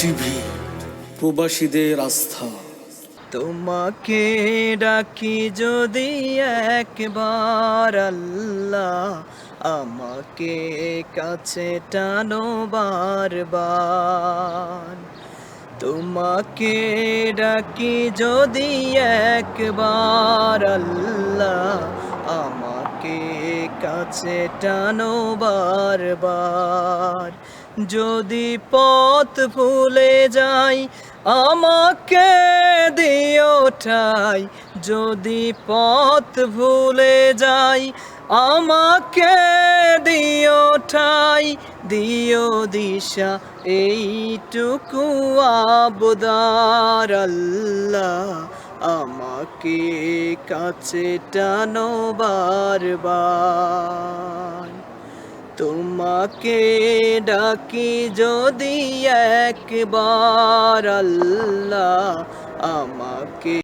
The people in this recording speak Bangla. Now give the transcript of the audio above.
টিভি, প্রবাসীদের আস্থা। তোমাকে ডাকি যদি একবার আল্লাহ, আমাকে কাছে টানো বারবার। তোমাকে ডাকি যদি একবার আল্লাহ, আমাকে কাছে টানো বারবার। যদি পথ ভুলে যাই আমাকে দিও ঠাই, যদি পথ ভুলে যাই আমাকে দিও ঠাই, দিও দিশা এইটুকু আবদার আল্লাহ, আমাকে কাছে টানো বারবার। তোমাকে ডাকি যদি একবার আল্লাহ, আমাকে